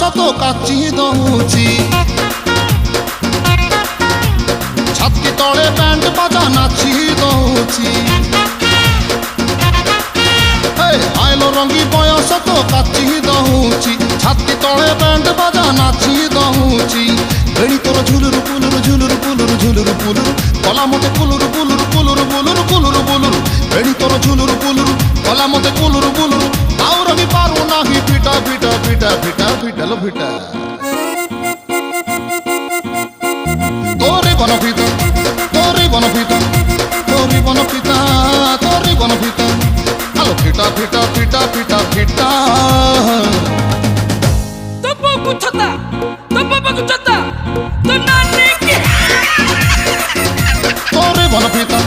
তো কাচি দউছি ছাতি তলে ব্যান্ড বাজা নাচি দউছি আইলো রঙ্গি বয়স তো কাচি দউছি ছাতি তলে ব্যান্ড বাজা নাচি দউছি বেড়ি তোর ঝুলুর পুলুর ঝুলুর পুলুর ঝুলুর পুলুর কলা মতে কুলুর পুলুর কুলুর বুলুর কুলুর বুলুর বেড়ি তোর ঝুলুর পুলুর কলা মতে কুলুর বুলুর তাও রবি পারু নাহি পিটা পিটা পিটা পিটা পিটালো পিটা তোরে বনপিতা তোরে বনপিতা তোরে বনপিতা তোরে বনপিতা আলো পিটা পিটা পিটা পিটা পিটা তো বাবু ছতা তো বাবু ছতা তো নানি কি তোরে বনপিতা